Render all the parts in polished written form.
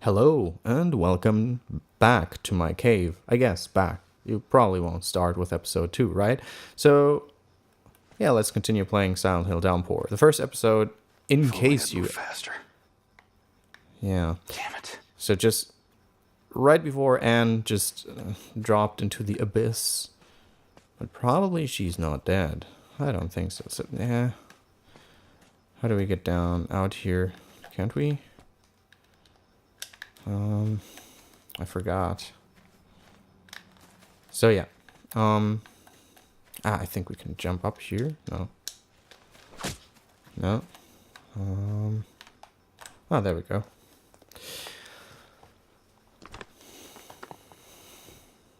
Hello, and welcome back to my cave. I guess back. You probably won't start with episode 2, right? So, yeah, let's continue playing Silent Hill Downpour. The first episode, in If only case I'd you... move faster. Yeah. Damn it. So just right before Anne just dropped into the abyss. But probably she's not dead. I don't think so. So, yeah. How do we get down out here? Can't we? I forgot. So yeah. I think we can jump up here. No. No. Oh, there we go.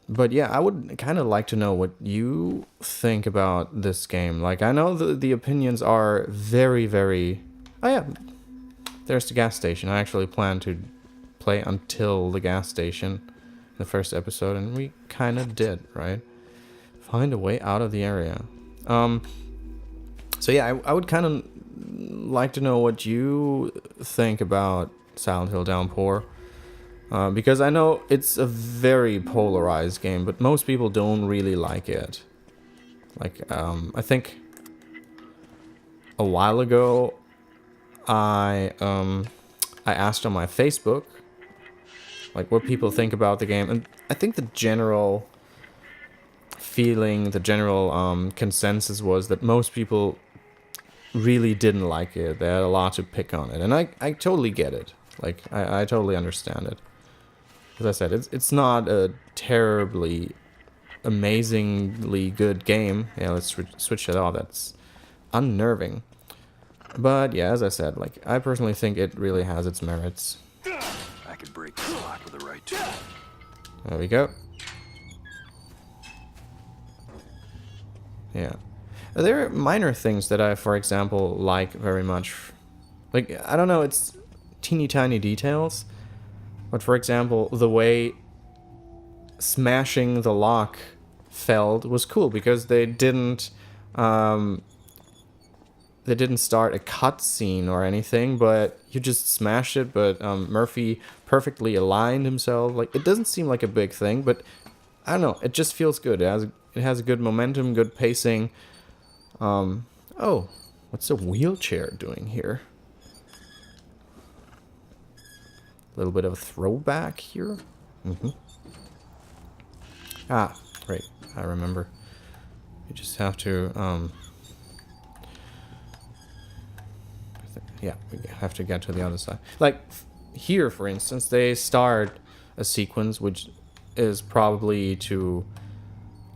But yeah, I would kind of like to know what you think about this game. Like, I know the opinions are very, very... Oh yeah, there's the gas station. I actually plan to play until the gas station in the first episode, and we kind of did, right? Find a way out of the area. So yeah, I would kind of like to know what you think about Silent Hill Downpour. Because I know it's a very polarized game, but most people don't really like it. Like, I think a while ago, I asked on my Facebook, like, what people think about the game, and I think the general feeling, the general consensus was that most people really didn't like it. They had a lot to pick on it, and I totally get it. Like, I totally understand it. As I said, it's not a terribly, amazingly good game. Yeah, let's switch it off. That's unnerving. But yeah, as I said, like, I personally think it really has its merits. I could break this lock with the right tool. There we go. Yeah. There are minor things that I, for example, like very much. Like, I don't know, it's teeny tiny details. But for example, the way smashing the lock felt was cool because they didn't start a cutscene or anything, but you just smashed it. But Murphy perfectly aligned himself. Like, it doesn't seem like a big thing, but I don't know. It just feels good. It has good momentum, good pacing. Oh, what's a wheelchair doing here? A little bit of a throwback here. Ah, right. I remember. You just have to, yeah, we have to get to the other side. Like, here, for instance, they start a sequence which is probably to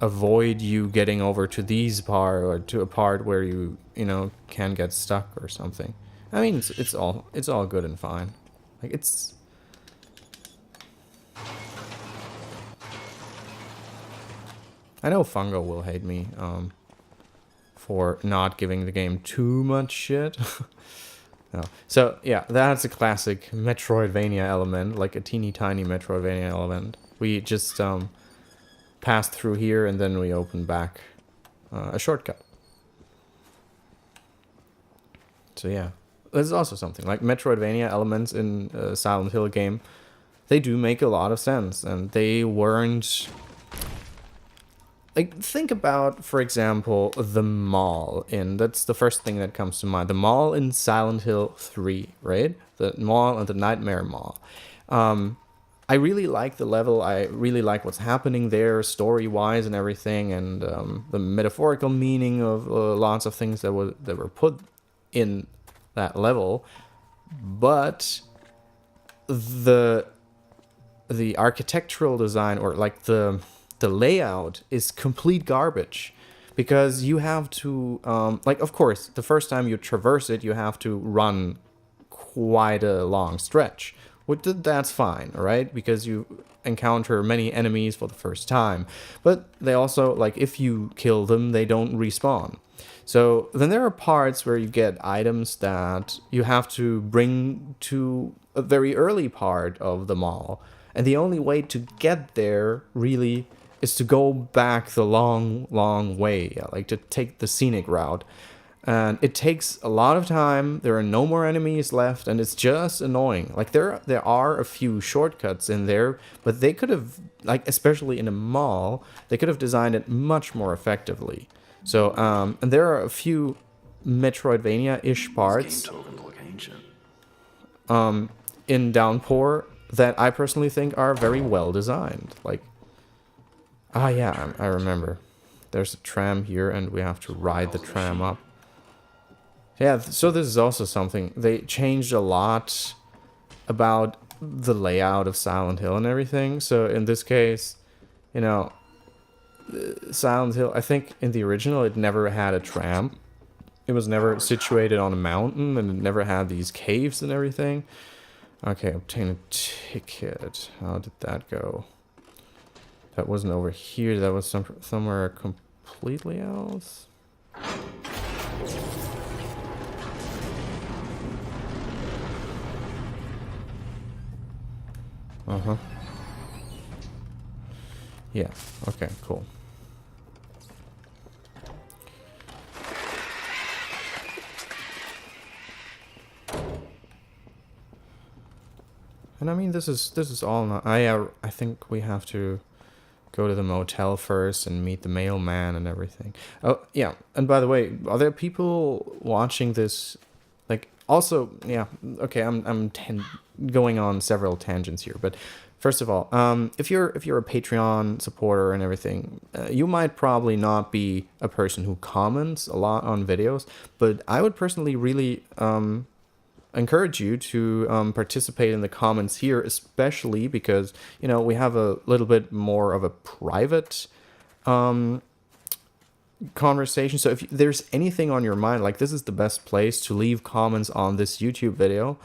avoid you getting over to these part, or to a part where you know, can get stuck or something. I mean, it's all good and fine. Like, it's... I know Fungo will hate me for not giving the game too much shit. No. So, yeah, that's a classic Metroidvania element, like a teeny tiny Metroidvania element. We just pass through here and then we open back a shortcut. So, yeah. There's also something like Metroidvania elements in a Silent Hill game. They do make a lot of sense, and they weren't... Like, think about, for example, the mall that's the first thing that comes to mind. The mall in Silent Hill 3, right? The mall and the Nightmare Mall. I really like the level. I really like what's happening there, story-wise and everything, and the metaphorical meaning of lots of things that were put in that level. But the architectural design, or like the layout, is complete garbage, because you have to like, of course, the first time you traverse it, you have to run quite a long stretch. That's fine, right? Because you encounter many enemies for the first time, but they also, like, if you kill them, they don't respawn. So then there are parts where you get items that you have to bring to a very early part of the mall, and the only way to get there really is to go back the long way, like to take the scenic route. And it takes a lot of time. There are no more enemies left, and it's just annoying. Like there are a few shortcuts in there, but they could have, like especially in a mall, they could have designed it much more effectively. So and there are a few Metroidvania-ish parts Game tokens look ancient. in Downpour that I personally think are very well designed. Like, yeah, I remember. There's a tram here, and we have to ride the tram up. Yeah, so this is also something. They changed a lot about the layout of Silent Hill and everything. So in this case, you know, Silent Hill, I think in the original it never had a tram. It was never situated on a mountain, and it never had these caves and everything. Okay, obtain a ticket. How did that go? That wasn't over here. That was somewhere completely else. Uh-huh. Yeah, okay, cool. And I mean, this is all not, I think we have to go to the motel first and meet the mailman and everything. Oh, yeah. And by the way, are there people watching this? Like, also, yeah, okay, I'm going on several tangents here, but first of all, if you're a Patreon supporter and everything, you might probably not be a person who comments a lot on videos, but I would personally really encourage you to participate in the comments here, especially because, you know, we have a little bit more of a private conversation. So if there's anything on your mind, like, this is the best place to leave comments on this YouTube video,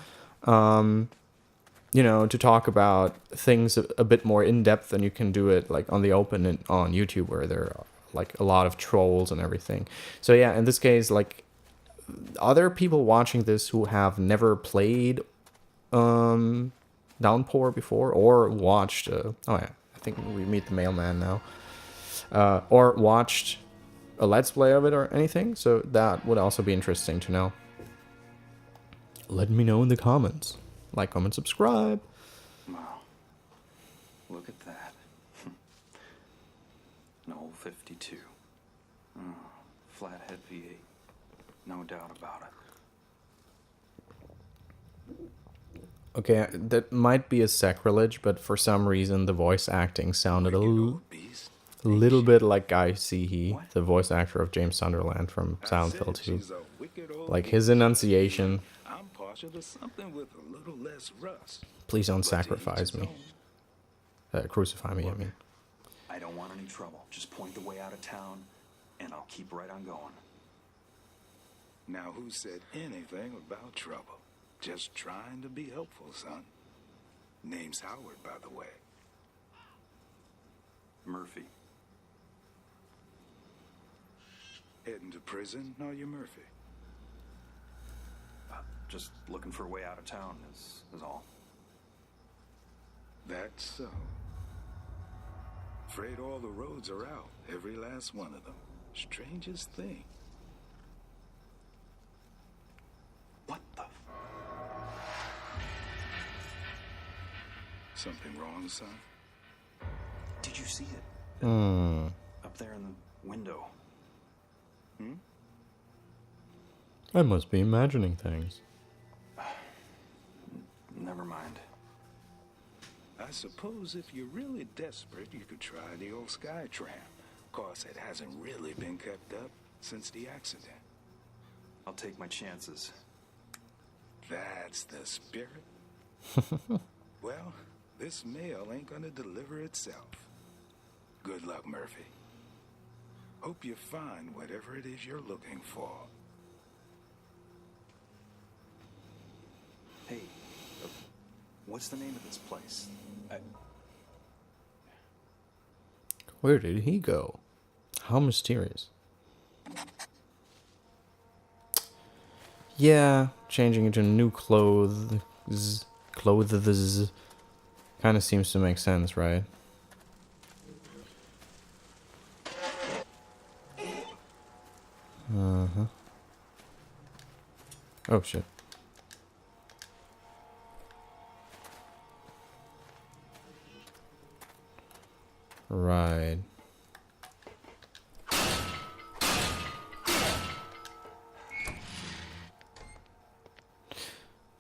you know, to talk about things a bit more in depth than you can do it like on the open and on YouTube, where there are like a lot of trolls and everything. So yeah, in this case, like, are there people watching this who have never played Downpour before, or watched oh yeah, I think we meet the mailman now, or watched a let's play of it or anything? So that would also be interesting to know. Let me know in the comments. Like, comment, subscribe. Wow. Look at that. An old 52. Flathead V8. No doubt about it. Okay, that might be a sacrilege, but for some reason the voice acting sounded a little bit like Guy Seehee, the voice actor of James Sunderland from Silent Hill 2. Like, his enunciation. I'm partial to something with a little less rust. Please don't sacrifice me. Crucify me, I mean. I don't want any trouble. Just point the way out of town, and I'll keep right on going. Now, who said anything about trouble? Just trying to be helpful, son. Name's Howard, by the way. Murphy. Heading to prison, are you, Murphy? Just looking for a way out of town is all. That's so. Afraid all the roads are out, every last one of them. Strangest thing. What the? Something wrong, son? Did you see it? Up there in the window. I must be imagining things. Never mind. I suppose if you're really desperate, you could try the old Sky Tram. Course, it hasn't really been kept up since the accident. I'll take my chances. That's the spirit. Well, this mail ain't gonna deliver itself. Good luck, Murphy. Hope you find whatever it is you're looking for. Hey, what's the name of this place? Where did he go? How mysterious. Yeah, changing into new clothes kind of seems to make sense, right? Uh-huh. Oh shit. Right.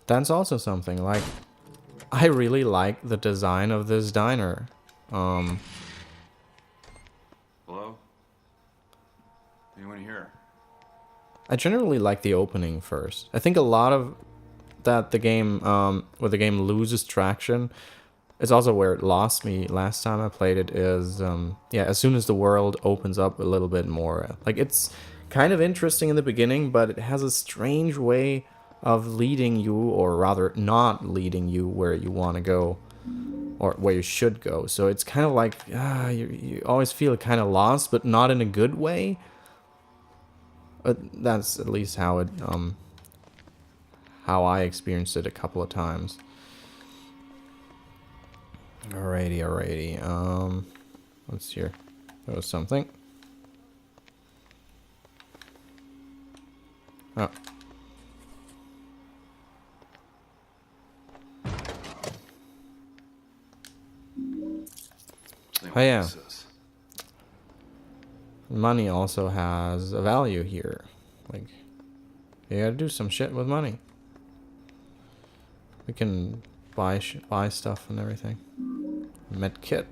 That's also something, like, I really like the design of this diner. Hello? Anyone here? I generally like the opening first. I think a lot of that the game, where the game loses traction, it's also where it lost me last time I played it, is, yeah, as soon as the world opens up a little bit more. Like, it's kind of interesting in the beginning, but it has a strange way of leading you, or rather not leading you where you want to go, or where you should go. So it's kind of like, you always feel kind of lost, but not in a good way. That's at least how it, how I experienced it a couple of times. Alrighty. Let's see here. There was something. Oh. Oh yeah. Money also has a value here. Like, you gotta do some shit with money. We can buy stuff and everything. Med kit.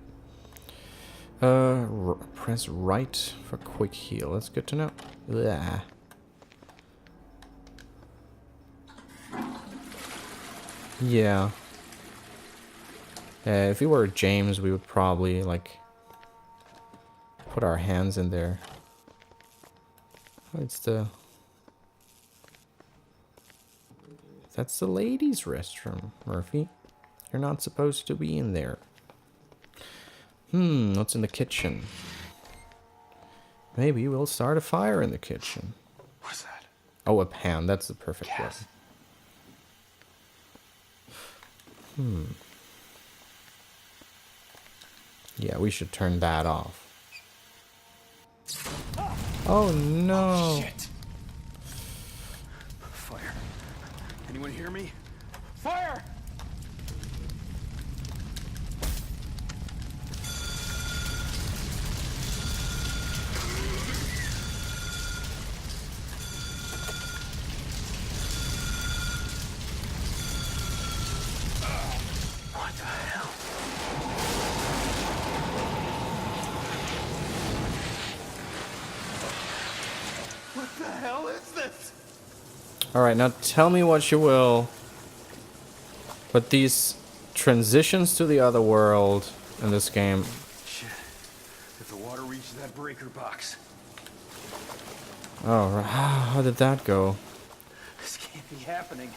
Press right for quick heal. That's good to know. Yeah. Yeah. If we were James, we would probably, like, put our hands in there. Oh, it's the... That's the ladies' restroom, Murphy. You're not supposed to be in there. What's in the kitchen? Maybe we'll start a fire in the kitchen. What's that? Oh, a pan. That's the perfect Gas. one. Yeah, we should turn that off. Oh no! Shit! Fire! Anyone hear me? Fire! What the hell? What the hell is this? Alright, now tell me what you will, but these transitions to the other world in this game... Shit. If the water reached that breaker box. Oh, right. How did that go? This can't be happening.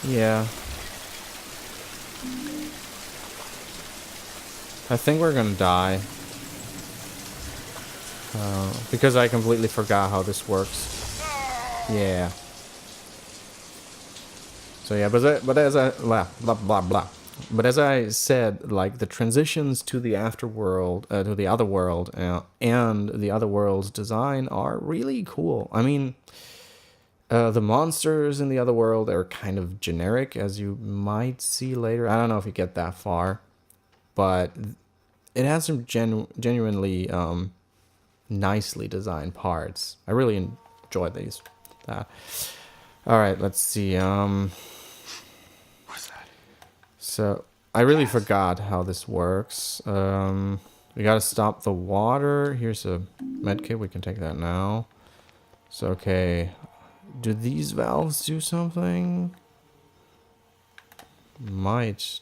Yeah. I think we're gonna die. Because I completely forgot how this works. Yeah. So yeah, but as I blah blah blah blah. But as I said, like, the transitions to the afterworld, to the other world, and the other world's design are really cool. I mean, the monsters in the other world are kind of generic, as you might see later. I don't know if you get that far, but it has some genuinely nicely designed parts. I really enjoy that. All right, let's see. What's that? So I really forgot how this works. We gotta stop the water. Here's a medkit. We can take that now. So okay, do these valves do something? Might,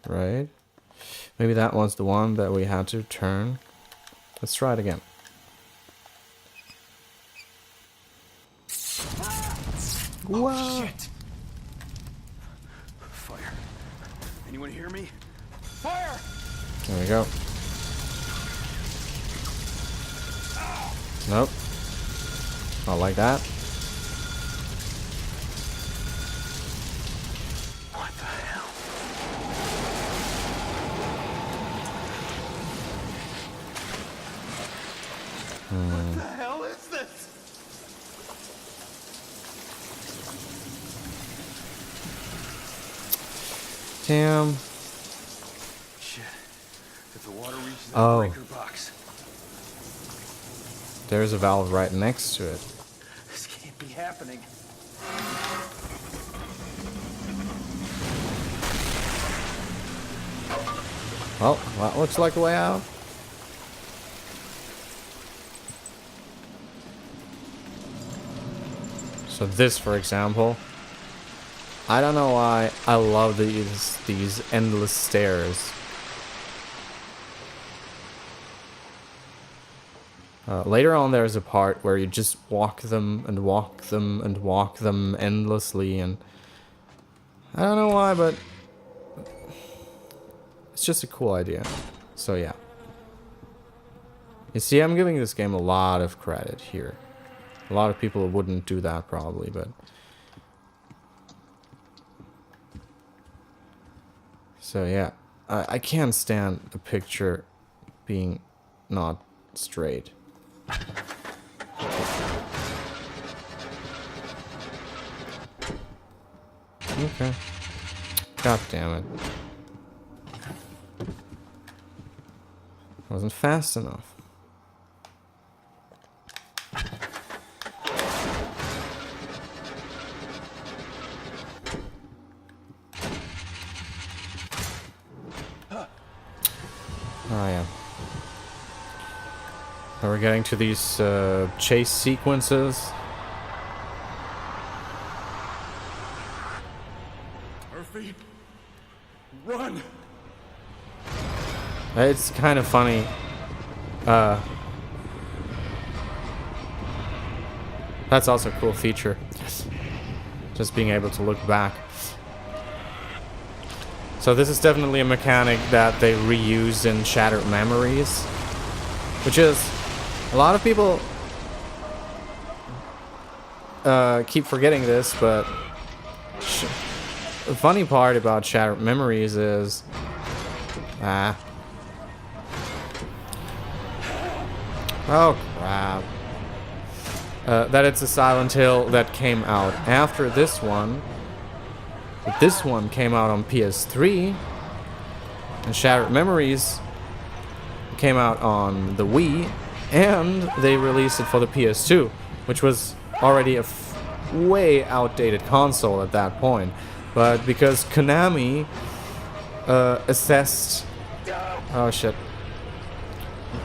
right? Maybe that was the one that we had to turn. Let's try it again. Oh, Whoa. shit! Fire. Anyone hear me? Fire! There we go. Nope. Not like that. What the hell? What the hell is this? Damn. Shit. If the water reaches that Oh. breaker box, There's a valve right next to it. this can't be happening. Well, that looks like a way out. So this, for example, I don't know why I love these endless stairs. Later on, there's a part where you just walk them and walk them and walk them endlessly, and I don't know why, but it's just a cool idea. So yeah. You see, I'm giving this game a lot of credit here. A lot of people wouldn't do that probably, but... So yeah, I can't stand a picture being not straight. Okay. God damn it. Wasn't fast enough. Oh yeah. Now we're getting to these chase sequences. Murphy, run! It's kind of funny. That's also a cool feature. Just being able to look back. So this is definitely a mechanic that they reuse in Shattered Memories. Which is... A lot of people keep forgetting this, but... The funny part about Shattered Memories is... Oh, crap. That it's a Silent Hill that came out after this one. But this one came out on PS3. And Shattered Memories came out on the Wii. And they released it for the PS2. Which was already a way outdated console at that point. But because Konami assessed... Oh, shit.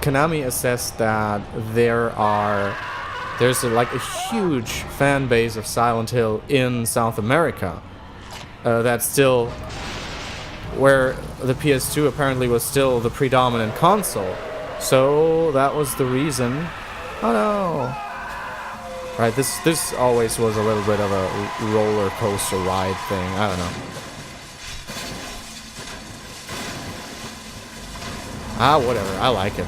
Konami assessed that there's like a huge fan base of Silent Hill in South America. That's still where the PS2 apparently was still the predominant console. So that was the reason. Oh no! Right, this always was a little bit of a roller coaster ride thing. I don't know. Ah, whatever. I like it.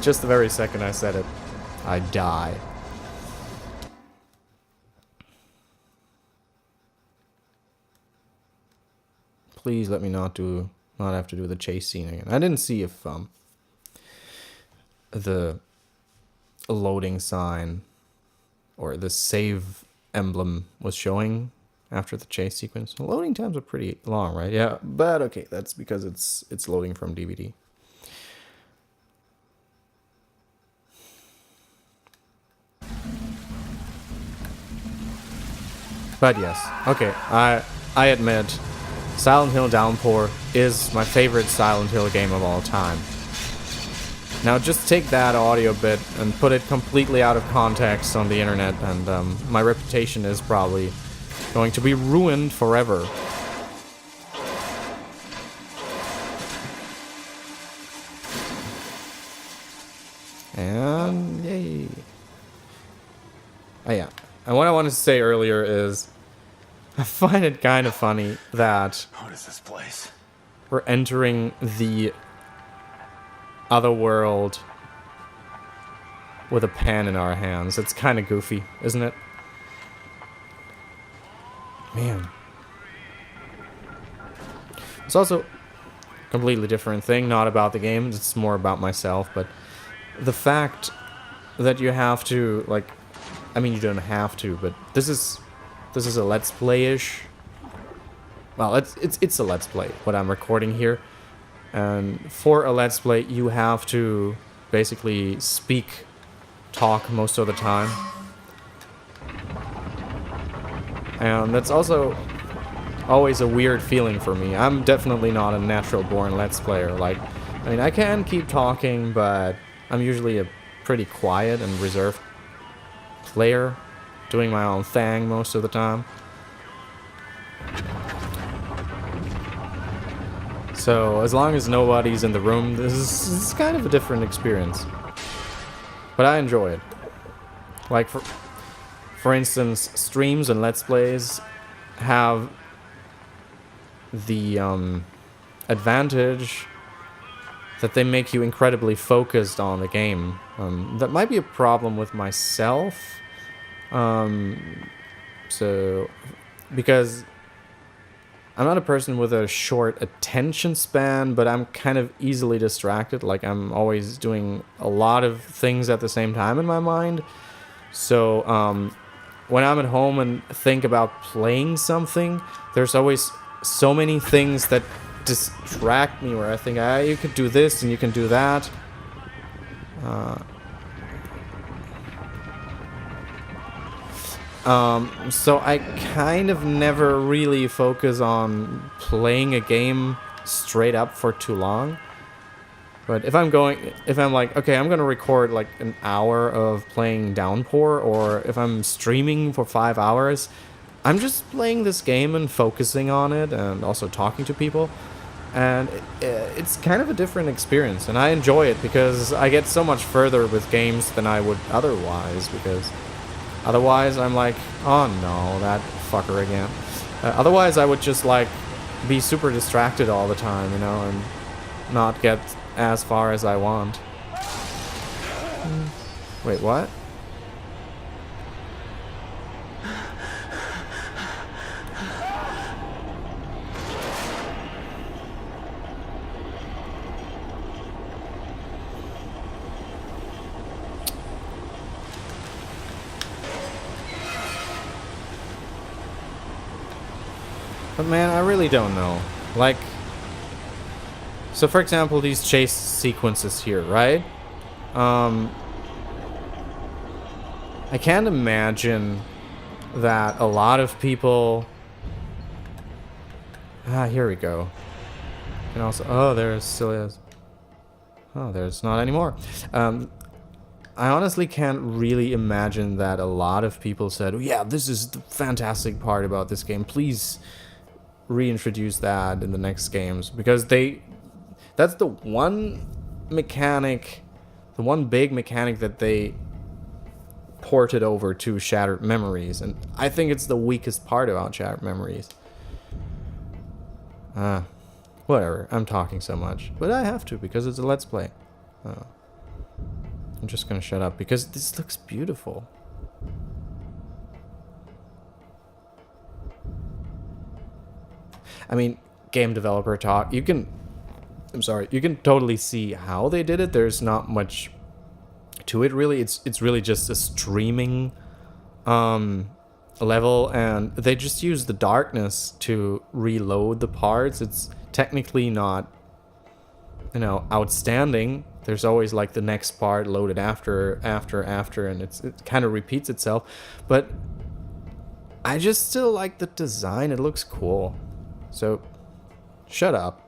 Just the very second I said it, I die. Please let me not have to do the chase scene again. I didn't see if the loading sign or the save emblem was showing after the chase sequence. The loading times are pretty long, right? Yeah, but okay, that's because it's loading from DVD. But yes, okay, I admit, Silent Hill Downpour is my favorite Silent Hill game of all time. Now just take that audio bit and put it completely out of context on the internet, and my reputation is probably going to be ruined forever. And yay. Oh yeah. And what I wanted to say earlier is I find it kind of funny that What is this place? we're entering the other world with a pen in our hands. It's kind of goofy, isn't it? Man. It's also completely different thing, not about the game. It's more about myself. But the fact that you have to, like, I mean, you don't have to, but this is a Let's Play-ish. Well, it's a Let's Play, what I'm recording here. And for a Let's Play, you have to basically talk most of the time. And that's also always a weird feeling for me. I'm definitely not a natural-born Let's Player. Like, I mean, I can keep talking, but I'm usually a pretty quiet and reserved player, doing my own thing most of the time. So, as long as nobody's in the room, this is kind of a different experience. But I enjoy it. Like, for instance, streams and Let's Plays have the advantage that they make you incredibly focused on the game. That might be a problem with myself. Because I'm not a person with a short attention span, but I'm kind of easily distracted. Like, I'm always doing a lot of things at the same time in my mind. So, when I'm at home and think about playing something, there's always so many things that distract me, where I think, you could do this and you can do that. So I kind of never really focus on playing a game straight up for too long. But if I'm like, okay, I'm gonna record like an hour of playing Downpour, or if I'm streaming for 5 hours, I'm just playing this game and focusing on it and also talking to people. And it's kind of a different experience, and I enjoy it because I get so much further with games than I would otherwise, because otherwise I'm like, oh no, that fucker again. Otherwise I would just like be super distracted all the time, you know, and not get as far as I want. Wait, what? But man, I really don't know. Like, so for example, these chase sequences here, right? I can't imagine that a lot of people... here we go. And also, oh, there still is. Oh, there's not anymore. I honestly can't really imagine that a lot of people said, oh, yeah, this is the fantastic part about this game. Please reintroduce that in the next games, because that's the one mechanic, the one big mechanic that they ported over to Shattered Memories, and I think it's the weakest part about Shattered Memories. Whatever, I'm talking so much, but I have to because it's a Let's Play. I'm just gonna shut up because this looks beautiful. I mean, game developer talk, you can totally see how they did it. There's not much to it, really. It's really just a streaming level, and they just use the darkness to reload the parts. It's technically not, you know, outstanding. There's always like the next part loaded after, and it kind of repeats itself. But I just still like the design. It looks cool. So, shut up.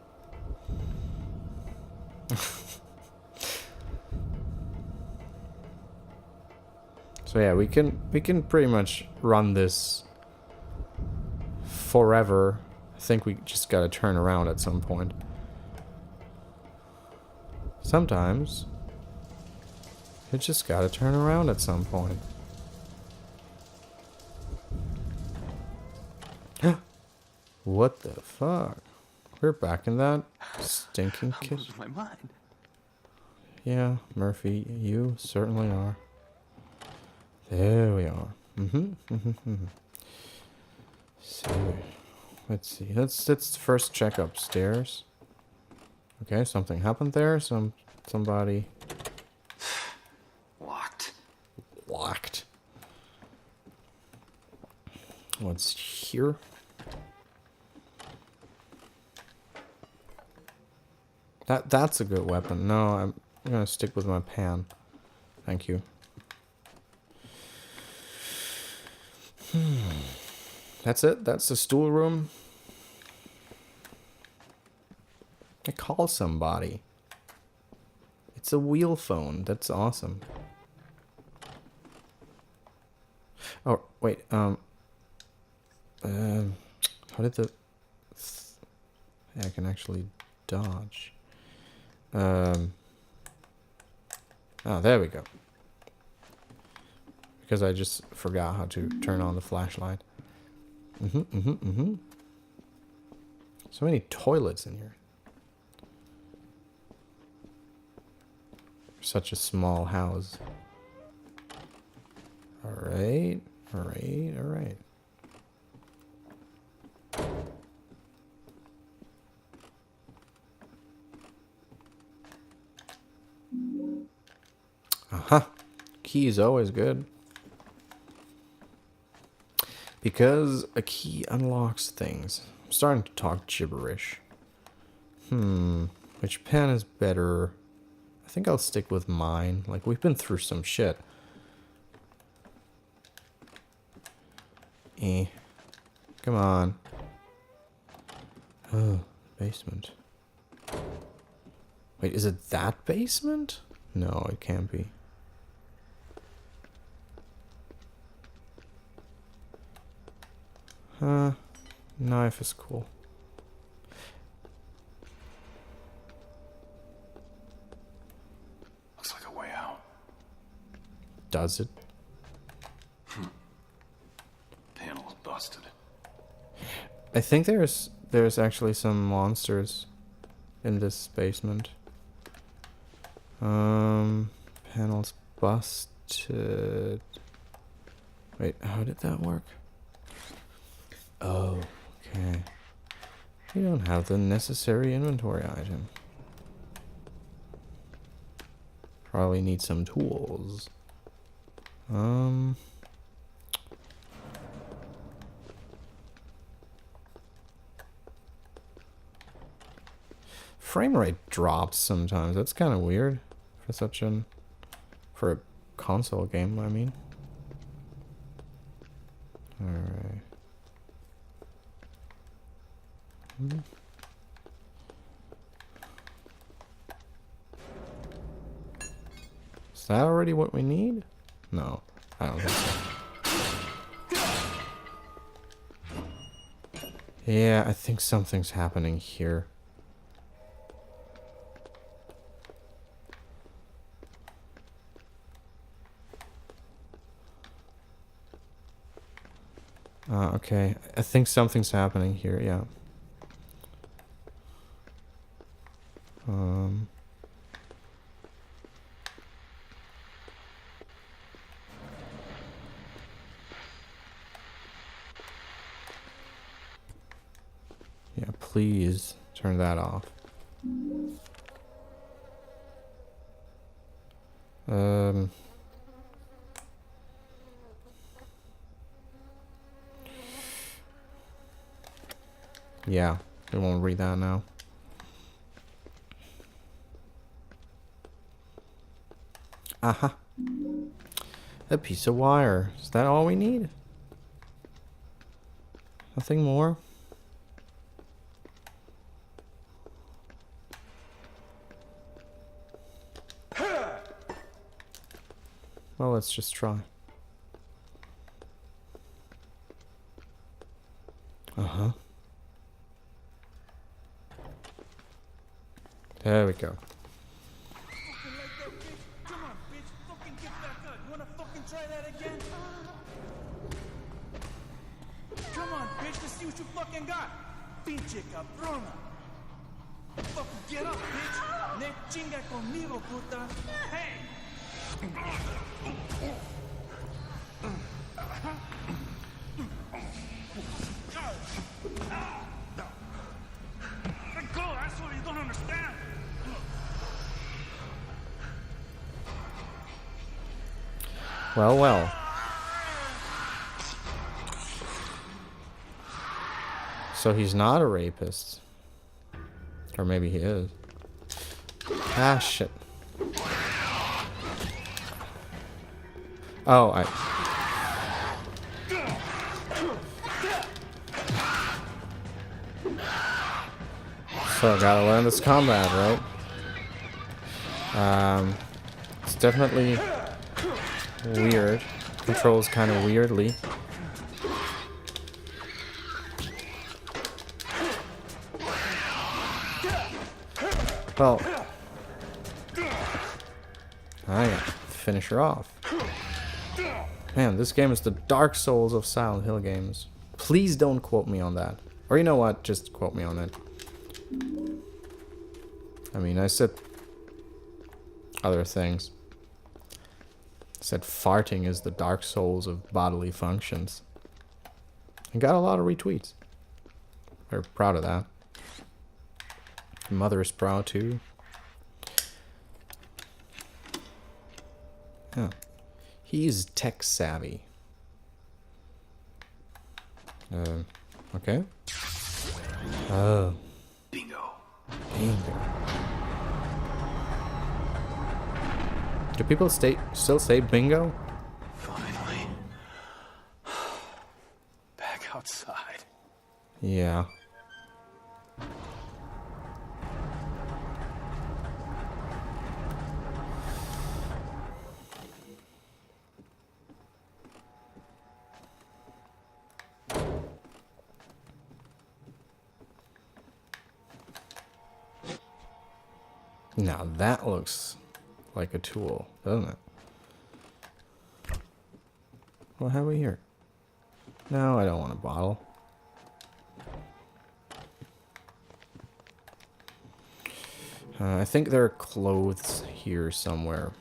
So yeah, we can pretty much run this forever. I think we just gotta turn around at some point. Sometimes you just gotta turn around at some point. What the fuck? We're back in that stinking kitchen. Losing my mind. Yeah, Murphy, you certainly are. There we are. So, let's see. Let's first check upstairs. Okay, something happened there. Somebody Locked. locked. What's here? That's a good weapon. No, I'm gonna stick with my pan. Thank you. That's it? That's the stool room? I call somebody. It's a wheel phone. That's awesome. Oh, wait, how did the... Yeah, I can actually dodge. Oh, there we go. Because I just forgot how to turn on the flashlight. So many toilets in here. Such a small house. Alright, alright, alright. Aha! Key is always good. Because a key unlocks things. I'm starting to talk gibberish. Which pen is better? I think I'll stick with mine. Like, we've been through some shit. Come on. Oh, basement. Wait, is it that basement? No, it can't be. Knife is cool. Looks like a way out. Does it? Panel's busted. I think there's actually some monsters in this basement. Panels busted. Wait, how did that work? Oh, okay. We don't have the necessary inventory item. Probably need some tools. Frame rate drops sometimes. That's kind of weird for a console game, I mean. Alright. Is that already what we need? No, I don't think so. Yeah, I think something's happening here. Okay. I think something's happening here, yeah. Yeah, please turn that off. Yeah, we won't read that now. Aha. A piece of wire. Is that all we need? Nothing more? Well, let's just try. Uh-huh. There we go. Come on, bitch. Fucking get back up. You wanna fucking try that again? Come on, bitch. Let's see what you fucking got. Pinche cabrona. Fucking get up, bitch. Ne chinga conmigo, puta. Hey! Let go, asshole. You don't understand. Well, well. So he's not a rapist. Or maybe he is. Ah, shit. Oh, So I gotta learn this combat, right? It's definitely weird. Controls kind of weirdly. Well, I gotta finish her off. Man, this game is the Dark Souls of Silent Hill games. Please don't quote me on that. Or you know what? Just quote me on it. I mean, I said other things. I said farting is the Dark Souls of bodily functions. And got a lot of retweets. Very proud of that. Your mother is proud too. Yeah. He's tech savvy. Okay. Oh. Bingo. Bingo. Do people still say bingo? Finally. Back outside. Yeah. Now that looks like a tool, doesn't it? What have we here? No, I don't want a bottle. I think there are clothes here somewhere.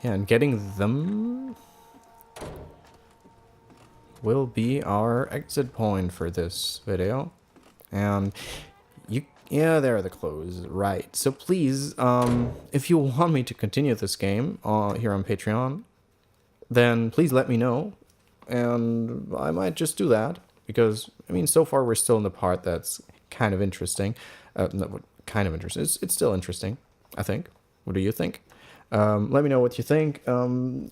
Yeah, and getting them will be our exit point for this video. And yeah, there are the clothes, right. So please, if you want me to continue this game here on Patreon, then please let me know. And I might just do that. Because, I mean, so far we're still in the part that's kind of interesting. Not kind of interesting. It's still interesting, I think. What do you think? Let me know what you think.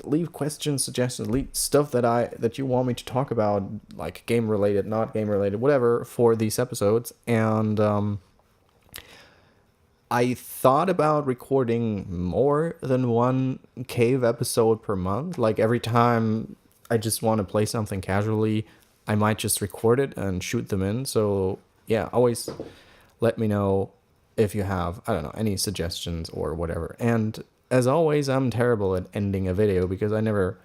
Leave questions, suggestions, leave stuff that you want me to talk about, like game related, not game related, whatever, for these episodes. And I thought about recording more than one cave episode per month. Like every time I just want to play something casually, I might just record it and shoot them in. So yeah, always let me know if you have, I don't know, any suggestions or whatever. And as always, I'm terrible at ending a video because I never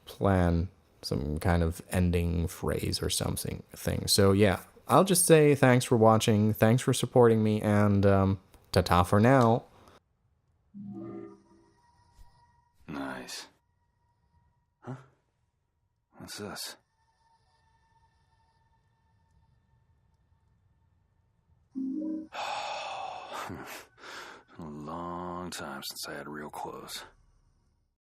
plan some kind of ending phrase or something thing. So yeah, I'll just say thanks for watching, thanks for supporting me, and ta-ta for now. Nice. Huh? What's this? A long time since I had real clothes.